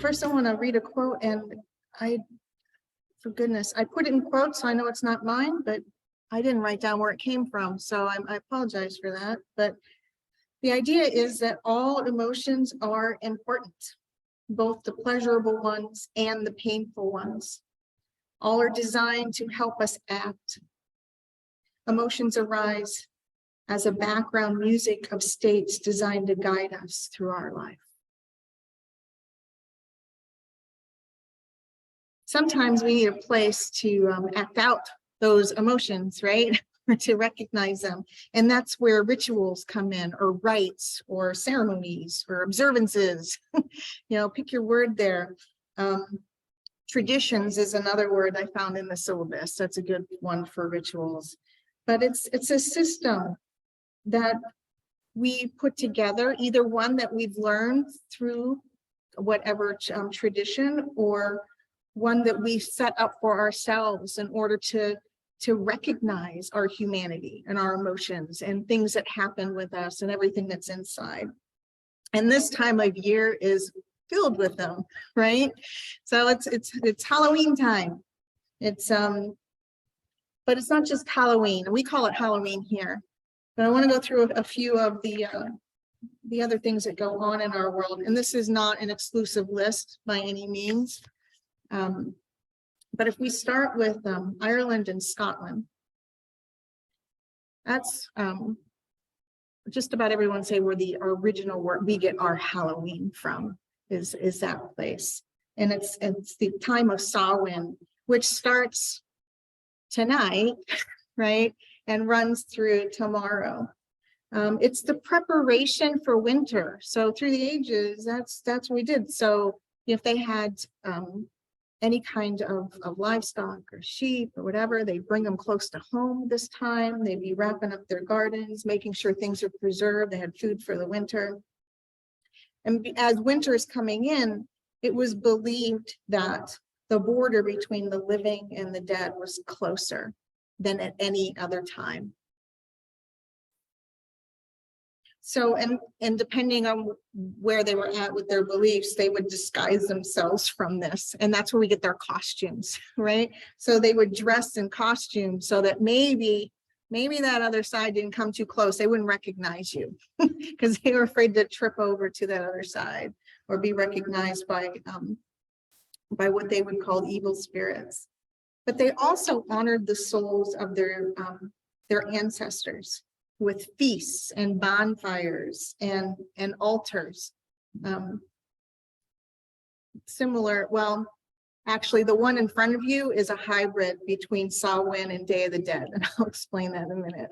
first I want to read a quote, and for goodness, I put it in quotes, so I know it's not mine, but I didn't write down where it came from, so I apologize for that. But the idea is that all emotions are important, both the pleasurable ones and the painful ones. All are designed to help us act. Emotions arise as a background music of states designed to guide us through our life. Sometimes we need a place to act out those emotions, right? Or to recognize them. And that's where rituals come in, or rites, or ceremonies, or observances. Pick your word there. Traditions is another word I found in the syllabus. That's a good one for rituals. But it's a system that we put together, either one that we've learned through whatever tradition, or one that we set up for ourselves in order to recognize our humanity and our emotions and things that happen with us and everything that's inside. And this time of year is filled with them, right? So it's Halloween time. But it's not just Halloween. We call it Halloween here. But I want to go through a few of the other things that go on in our world. And this is not an exclusive list by any means. But if we start with Ireland and Scotland, that's just about everyone say where the original word we get our Halloween from is that place. And it's the time of Samhain, which starts tonight, right? And runs through tomorrow. It's the preparation for winter. So through the ages, that's what we did. So if they had any kind of livestock or sheep or whatever, they bring them close to home this time. They'd be wrapping up their gardens, making sure things are preserved. They had food for the winter. And as winter is coming in, it was believed that the border between the living and the dead was closer than at any other time. So, and depending on where they were at with their beliefs, they would disguise themselves from this. And that's where we get their costumes, right? So they would dress in costumes so that maybe that other side didn't come too close. They wouldn't recognize you because they were afraid to trip over to that other side or be recognized by what they would call evil spirits. But they also honored the souls of their ancestors with feasts and bonfires and altars. Similar, well, actually the one in front of you is a hybrid between Samhain and Day of the Dead, and I'll explain that in a minute.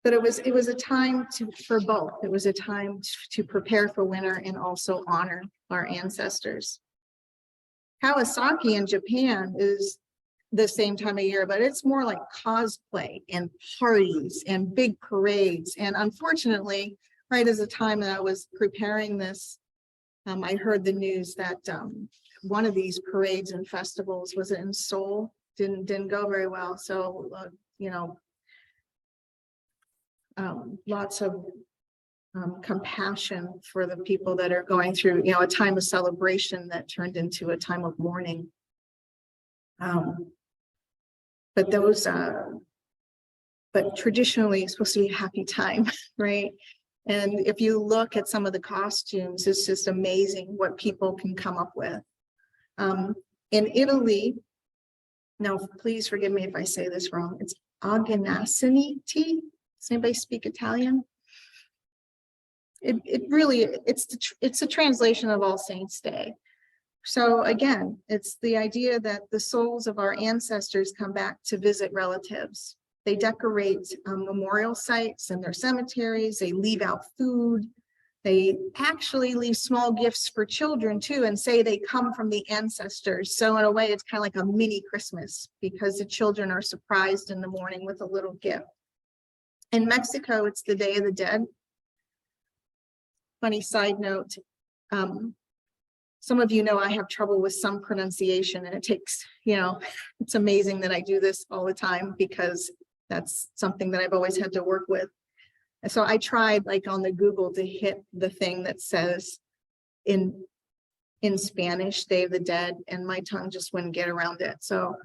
But it was a time for both. It was a time to prepare for winter and also honor our ancestors. Kawasaki in Japan is the same time of year, but it's more like cosplay and parties and big parades. And unfortunately, right as the time that I was preparing this, I heard the news that one of these parades and festivals was in Seoul, didn't go very well. So, lots of compassion for the people that are going through, a time of celebration that turned into a time of mourning. But traditionally it's supposed to be a happy time, right? And if you look at some of the costumes, it's just amazing what people can come up with. In Italy, now please forgive me if I say this wrong, it's Aganasiniti. Does anybody speak Italian? It's a translation of All Saints Day. So again, it's the idea that the souls of our ancestors come back to visit relatives. They decorate memorial sites and their cemeteries. They leave out food. They actually leave small gifts for children too, and say they come from the ancestors. So in a way, it's kind of like a mini Christmas because the children are surprised in the morning with a little gift. In Mexico, it's the Day of the Dead. Funny side note, some of you know I have trouble with some pronunciation, and it takes, it's amazing that I do this all the time because that's something that I've always had to work with. And so I tried like on the Google to hit the thing that says in Spanish, Day of the Dead, and my tongue just wouldn't get around it. So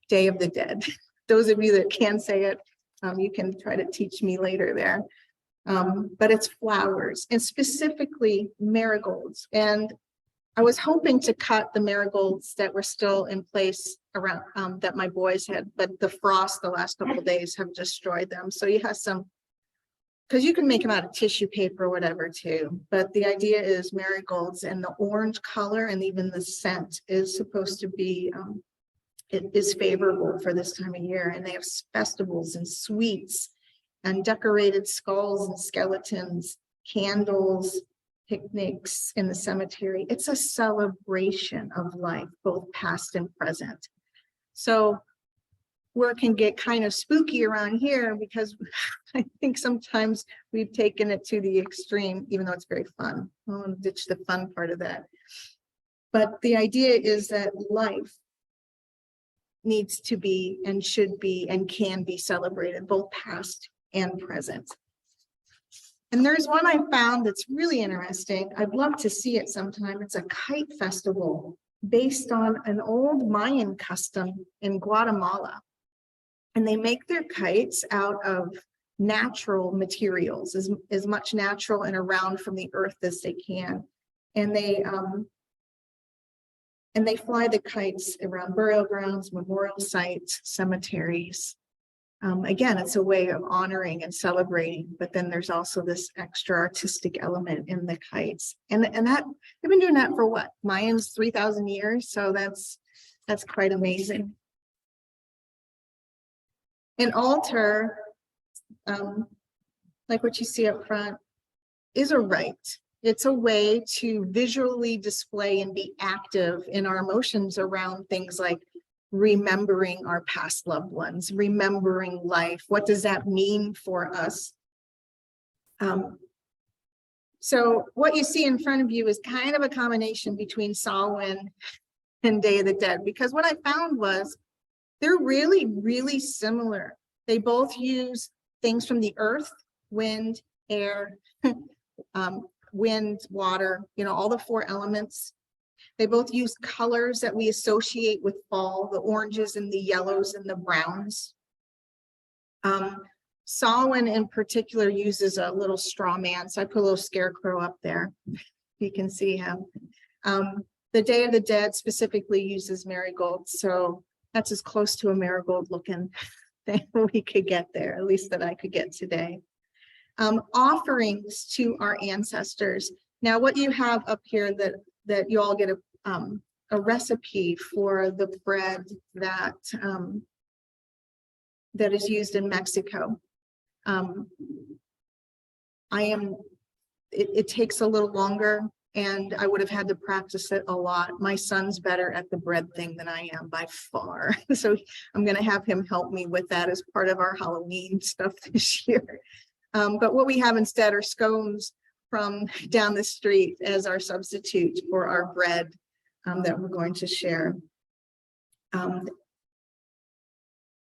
Day of the Dead. Those of you that can say it, you can try to teach me later there. But it's flowers, and specifically marigolds. And I was hoping to cut the marigolds that were still in place around, that my boys had, but the frost the last couple of days have destroyed them. So you have some, because you can make them out of tissue paper or whatever too. But the idea is marigolds, and the orange color and even the scent is supposed to be, it is favorable for this time of year. And they have festivals and sweets and decorated skulls and skeletons, candles, picnics in the cemetery. It's a celebration of life, both past and present. So where it can get kind of spooky around here, because I think sometimes we've taken it to the extreme, even though it's very fun. I want to ditch the fun part of that. But the idea is that life needs to be and should be and can be celebrated, both past and present. And there's one I found that's really interesting. I'd love to see it sometime. It's a kite festival based on an old Mayan custom in Guatemala. And they make their kites out of natural materials, as much natural and around from the earth as they can. And they fly the kites around burial grounds, memorial sites, cemeteries. Again, it's a way of honoring and celebrating, but then there's also this extra artistic element in the kites. And that they've been doing that for what? Mayans 3,000 years. So that's quite amazing. An altar, like what you see up front, is a rite. It's a way to visually display and be active in our emotions around things like remembering our past loved ones, remembering life. What does that mean for us? So what you see in front of you is kind of a combination between Samhain and Day of the Dead, because what I found was they're really, really similar. They both use things from the earth, wind, air, wind, water, all the four elements. They both use colors that we associate with fall, the oranges and the yellows and the browns. Samhain in particular uses a little straw man. So I put a little scarecrow up there. You can see him. The Day of the Dead specifically uses marigolds. So that's as close to a marigold looking thing we could get there, at least that I could get today. Offerings to our ancestors. Now, what you have up here that you all get a recipe for the bread that is used in Mexico. It takes a little longer, and I would have had to practice it a lot. My son's better at the bread thing than I am by far. So I'm going to have him help me with that as part of our Halloween stuff this year. But what we have instead are scones from down the street as our substitute for our bread that we're going to share.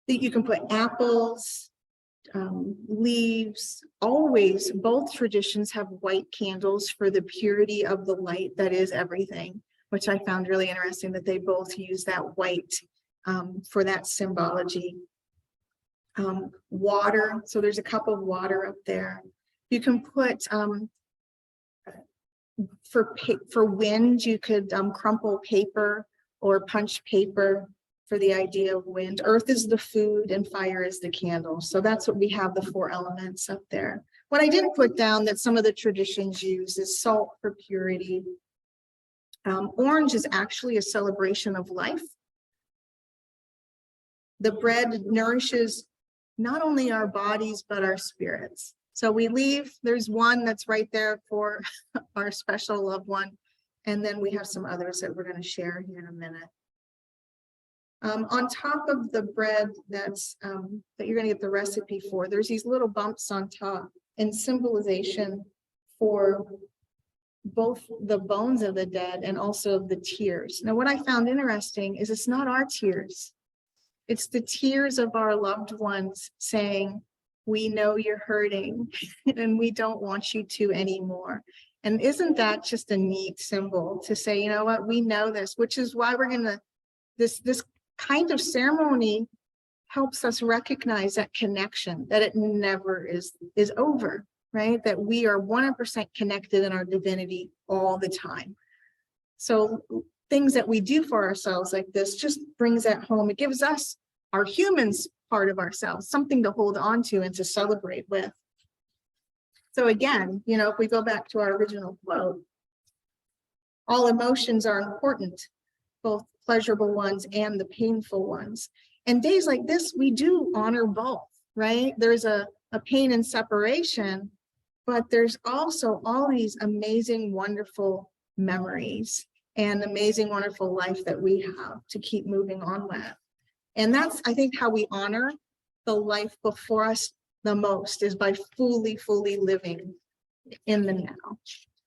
You can put apples, leaves. Always, both traditions have white candles for the purity of the light that is everything, which I found really interesting that they both use that white for that symbology. Water, so there's a cup of water up there. You can put for wind, you could crumple paper or punch paper for the idea of wind. Earth is the food and fire is the candle. So that's what we have, the four elements up there. What I didn't put down that some of the traditions use is salt for purity. Orange is actually a celebration of life. The bread nourishes not only our bodies, but our spirits. So we leave, there's one that's right there for our special loved one. And then we have some others that we're going to share here in a minute. On top of the bread that you're going to get the recipe for, there's these little bumps on top in symbolization for both the bones of the dead and also the tears. Now, what I found interesting is it's not our tears. It's the tears of our loved ones saying, We know you're hurting and we don't want you to anymore. And isn't that just a neat symbol to say, you know what, we know this, which is why we're going to, this kind of ceremony helps us recognize that connection, that it never is over, right? That we are 100% connected in our divinity all the time. So things that we do for ourselves like this just brings that home. It gives us, our humans part of ourselves, something to hold on to and to celebrate with. So again, you know, if we go back to our original quote, all emotions are important, both pleasurable ones and the painful ones. And days like this, we do honor both, right? There's a pain and separation, but there's also all these amazing, wonderful memories and amazing, wonderful life that we have to keep moving on with. And that's, I think, how we honor the life before us the most, is by fully living in the now,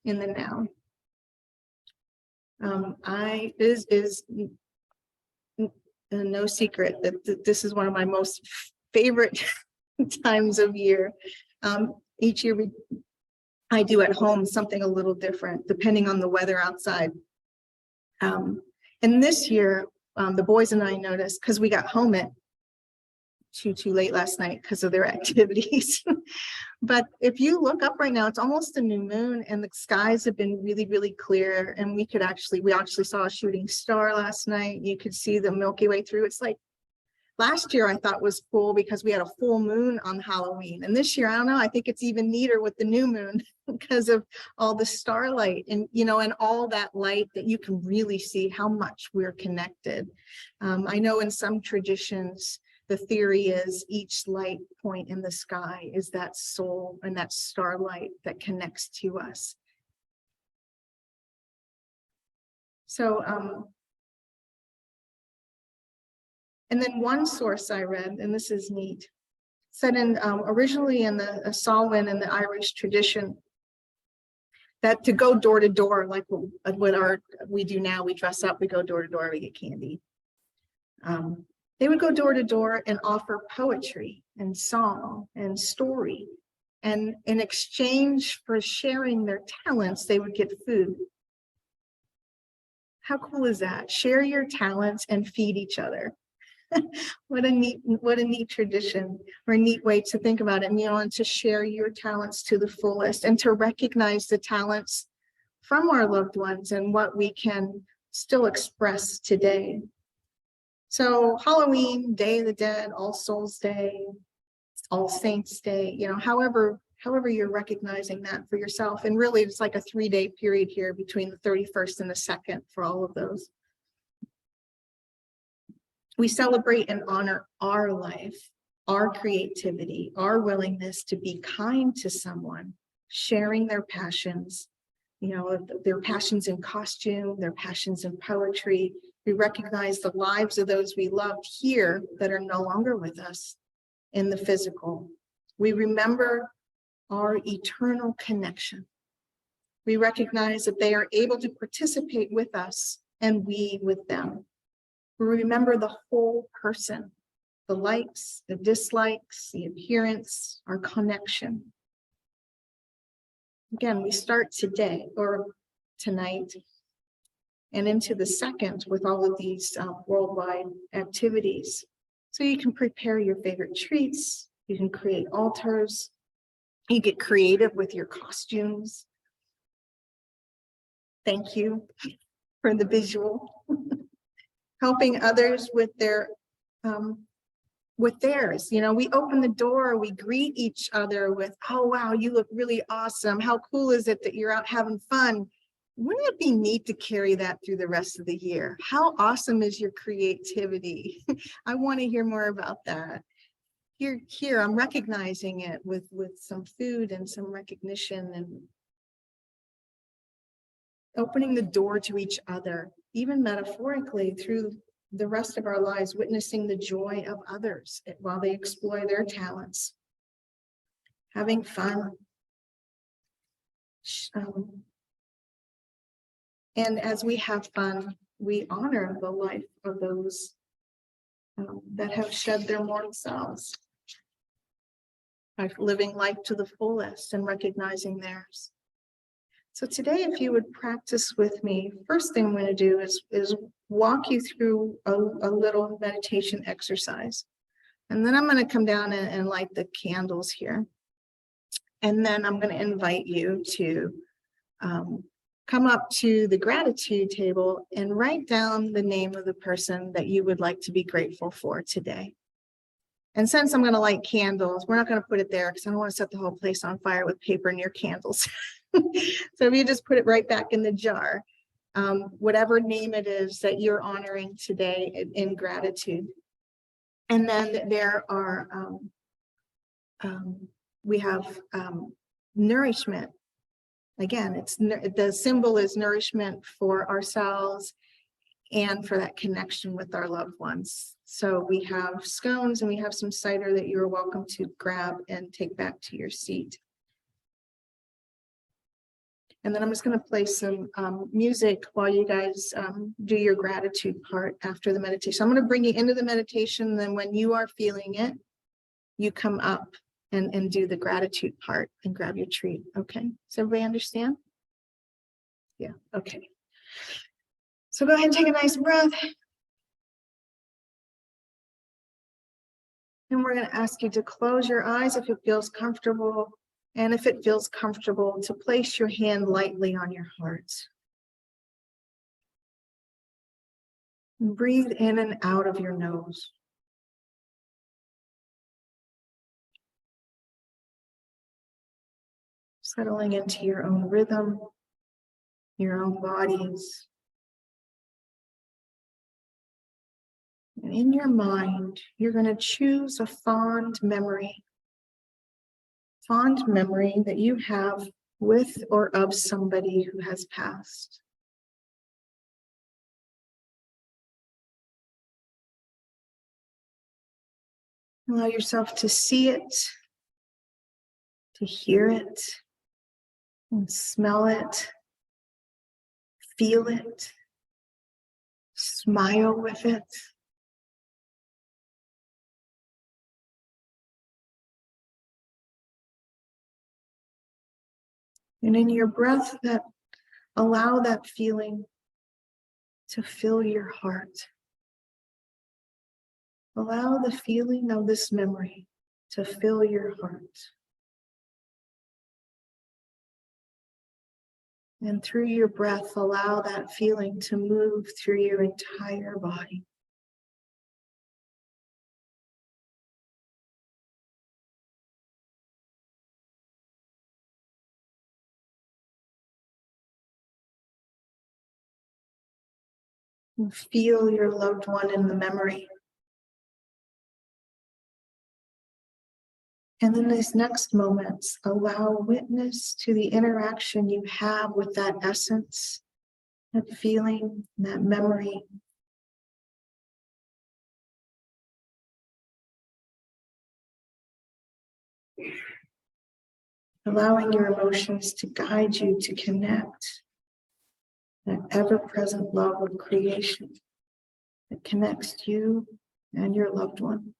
in the now. Is no secret that this is one of my most favorite times of year. Each year I do at home something a little different depending on the weather outside. And this year, the boys and I noticed, because we got home at too late last night because of their activities. But if you look up right now, it's almost a new moon and the skies have been really clear, and we actually saw a shooting star last night. You could see the Milky Way through. It's like, last year I thought was cool because we had a full moon on Halloween, and this year I don't know, I think it's even neater with the new moon because of all the starlight and, you know, and all that light that you can really see how much we're connected. I know in some traditions the theory is each light point in the sky is that soul and that starlight that connects to us. So and then one source I read, and this is neat, said in originally in the Samhain in the Irish tradition, that to go door to door, like what we do now, we dress up, we go door to door, we get candy. They would go door to door and offer poetry and song and story. And in exchange for sharing their talents, they would get food. How cool is that? Share your talents and feed each other. What a neat tradition, or a neat way to think about it. And, you know, and to share your talents to the fullest and to recognize the talents from our loved ones and what we can still express today. So Halloween, Day of the Dead, All Souls Day, All Saints Day, you know, however you're recognizing that for yourself. And really it's like a 3-day period here between the 31st and the 2nd for all of those. We celebrate and honor our life, our creativity, our willingness to be kind to someone, sharing their passions, you know, their passions in costume, their passions in poetry. We recognize the lives of those we loved here that are no longer with us in the physical. We remember our eternal connection. We recognize that they are able to participate with us and we with them. We remember the whole person, the likes, the dislikes, the appearance, our connection. Again, we start today or tonight and into the 2nd with all of these worldwide activities. So you can prepare your favorite treats, you can create altars, you get creative with your costumes. Thank you for the visual. Helping others with their with theirs. You know, we open the door, we greet each other with, oh wow, you look really awesome. How cool is it that you're out having fun? Wouldn't it be neat to carry that through the rest of the year? How awesome is your creativity? I want to hear more about that. Here, I'm recognizing it with some food and some recognition and opening the door to each other, even metaphorically through the rest of our lives, witnessing the joy of others while they explore their talents, having fun. And as we have fun, we honor the life of those that have shed their mortal selves. by living life to the fullest and recognizing theirs. So today, if you would practice with me, first thing I'm going to do is walk you through a little meditation exercise. And then I'm going to come down and light the candles here. And then I'm going to invite you to come up to the gratitude table and write down the name of the person that you would like to be grateful for today. And since I'm going to light candles, we're not going to put it there because I don't want to set the whole place on fire with paper near candles. So if you just put it right back in the jar, whatever name it is that you're honoring today in gratitude. And then there are, we have nourishment. Again, the symbol is nourishment for ourselves and for that connection with our loved ones. So we have scones and we have some cider that you're welcome to grab and take back to your seat. And then I'm just going to play some music while you guys do your gratitude part after the meditation. I'm going to bring you into the meditation. Then when you are feeling it, you come up and do the gratitude part and grab your treat. Okay. Does everybody understand? Yeah. Okay. So go ahead and take a nice breath. And we're going to ask you to close your eyes if it feels comfortable. And if it feels comfortable, to place your hand lightly on your heart. And breathe in and out of your nose. Settling into your own rhythm, your own bodies. And in your mind, you're going to choose a fond memory that you have with or of somebody who has passed. Allow yourself to see it, to hear it, and smell it, feel it, smile with it. And in your breath, allow that feeling to fill your heart. Allow the feeling of this memory to fill your heart. And through your breath, allow that feeling to move through your entire body. And feel your loved one in the memory. And in these next moments, allow witness to the interaction you have with that essence, that feeling, that memory. Allowing your emotions to guide you to connect. That ever-present love of creation that connects you and your loved one.